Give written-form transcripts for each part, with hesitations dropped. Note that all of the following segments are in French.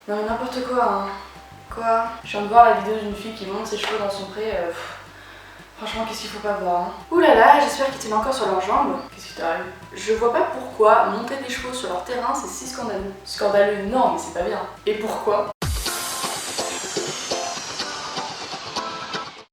Non mais n'importe quoi, hein. Quoi? Je viens de voir la vidéo d'une fille qui monte ses cheveux dans son pré. Franchement, qu'est-ce qu'il faut pas voir, hein. Ouh là là, j'espère qu'ils tiennent encore sur leurs jambes. Qu'est-ce qui t'arrive? Je vois pas pourquoi monter des chevaux sur leur terrain c'est si scandaleux. Scandaleux, non, mais c'est pas bien. Et pourquoi?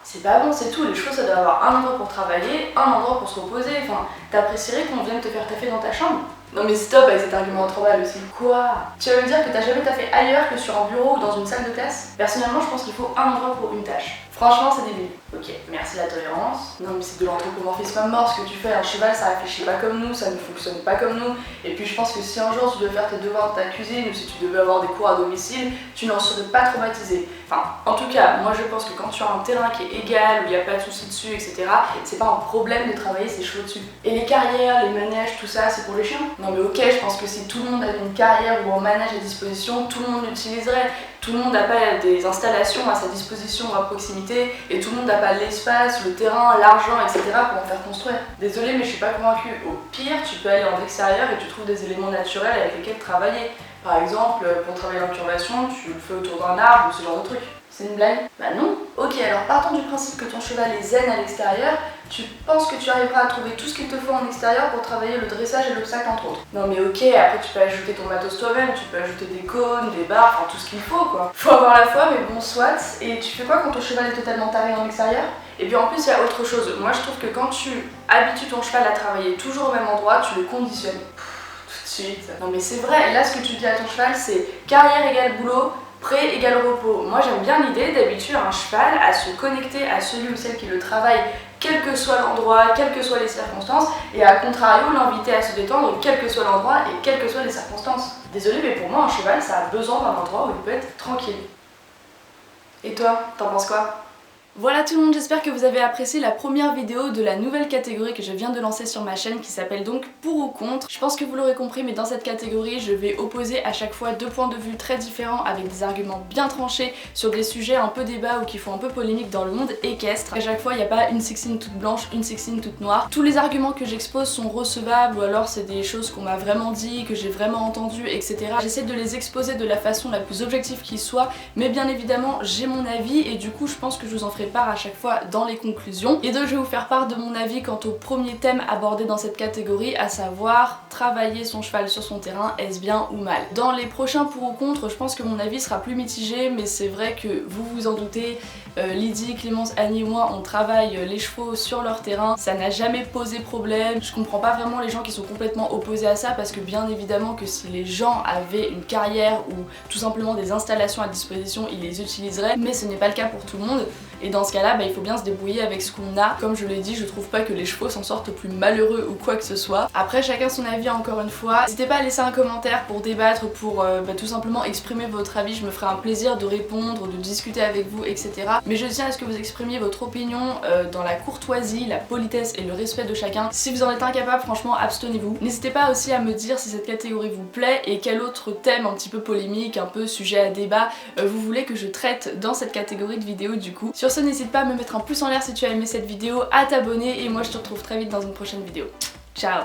C'est pas bon, c'est tout. Les chevaux, ça doit avoir un endroit pour travailler, un endroit pour se reposer. Enfin, t'apprécierais qu'on vienne te faire taffer dans ta chambre? Non mais stop avec cet argument trop mal aussi. Quoi? Tu vas me dire que t'as jamais taffé ailleurs que sur un bureau ou dans une salle de classe? Personnellement, je pense qu'il faut un endroit pour une tâche. Franchement, c'est débile. Ok, merci la tolérance. Non mais c'est de l'anthropomorphisme à mort ce que tu fais. Un cheval, ça réfléchit pas comme nous, ça ne fonctionne pas comme nous. Et puis je pense que si un jour tu devais faire tes devoirs de ta cuisine ou si tu devais avoir des cours à domicile, tu n'en serais pas traumatisé. Enfin, en tout cas, moi je pense que quand tu as un terrain qui est égal, où il n'y a pas de soucis dessus, etc., c'est pas un problème de travailler ses chevaux dessus. Et les carrières, les manèges, tout ça, c'est pour les chiens? Non mais ok, je pense que si tout le monde avait une carrière ou un manège à disposition, tout le monde l'utiliserait. Tout le monde n'a pas des installations à sa disposition ou à proximité et tout le monde n'a pas l'espace, le terrain, l'argent, etc. pour en faire construire. Désolée mais je suis pas convaincue. Au pire, tu peux aller en extérieur et tu trouves des éléments naturels avec lesquels travailler. Par exemple, pour travailler l'incurvation, tu le fais autour d'un arbre ou ce genre de truc. C'est une blague? Bah non. Ok, alors partons du principe que ton cheval est zen à l'extérieur, tu penses que tu arriveras à trouver tout ce qu'il te faut en extérieur pour travailler le dressage et l'obstacle entre autres. Non mais ok, après tu peux ajouter ton matos toi-même, tu peux ajouter des cônes, des barres, enfin tout ce qu'il faut quoi. Faut avoir la foi, mais bon soit. Et tu fais quoi quand ton cheval est totalement taré en extérieur? Et puis en plus il y a autre chose, moi je trouve que quand tu habitues ton cheval à travailler toujours au même endroit, tu le conditionnes. Tout de suite. Non mais c'est vrai, là ce que tu dis à ton cheval c'est carrière égale boulot, pré égale repos. Moi j'aime bien l'idée d'habituer un cheval à se connecter à celui ou celle qui le travaille, quel que soit l'endroit, quelles que soient les circonstances, et à contrario l'inviter à se détendre, quel que soit l'endroit et quelles que soient les circonstances. Désolée mais pour moi un cheval ça a besoin d'un endroit où il peut être tranquille. Et toi, t'en penses quoi? Voilà tout le monde, j'espère que vous avez apprécié la première vidéo de la nouvelle catégorie que je viens de lancer sur ma chaîne qui s'appelle donc Pour ou Contre. Je pense que vous l'aurez compris mais dans cette catégorie je vais opposer à chaque fois deux points de vue très différents avec des arguments bien tranchés sur des sujets un peu débat ou qui font un peu polémique dans le monde équestre. À chaque fois il n'y a pas une sexine toute blanche, une sexine toute noire. Tous les arguments que j'expose sont recevables ou alors c'est des choses qu'on m'a vraiment dit, que j'ai vraiment entendu, etc. J'essaie de les exposer de la façon la plus objective qui soit, mais bien évidemment j'ai mon avis et du coup je pense que je vous en ferai part à chaque fois dans les conclusions. Et donc je vais vous faire part de mon avis quant au premier thème abordé dans cette catégorie, à savoir travailler son cheval sur son terrain, est-ce bien ou mal. Dans les prochains pour ou contre, je pense que mon avis sera plus mitigé, mais c'est vrai que vous vous en doutez, Lydie, Clémence, Annie et moi on travaille les chevaux sur leur terrain, ça n'a jamais posé problème. Je comprends pas vraiment les gens qui sont complètement opposés à ça parce que bien évidemment que si les gens avaient une carrière ou tout simplement des installations à disposition, ils les utiliseraient, mais ce n'est pas le cas pour tout le monde. Et dans ce cas-là, il faut bien se débrouiller avec ce qu'on a. Comme je l'ai dit, je trouve pas que les chevaux s'en sortent plus malheureux ou quoi que ce soit. Après, chacun son avis encore une fois. N'hésitez pas à laisser un commentaire pour débattre, pour tout simplement exprimer votre avis. Je me ferai un plaisir de répondre, de discuter avec vous, etc. Mais je tiens à ce que vous exprimiez votre opinion dans la courtoisie, la politesse et le respect de chacun. Si vous en êtes incapable, franchement, abstenez-vous. N'hésitez pas aussi à me dire si cette catégorie vous plaît et quel autre thème un petit peu polémique, un peu sujet à débat, vous voulez que je traite dans cette catégorie de vidéos du coup. Sur ce, n'hésite pas à me mettre un pouce en l'air si tu as aimé cette vidéo, à t'abonner et moi je te retrouve très vite dans une prochaine vidéo. Ciao!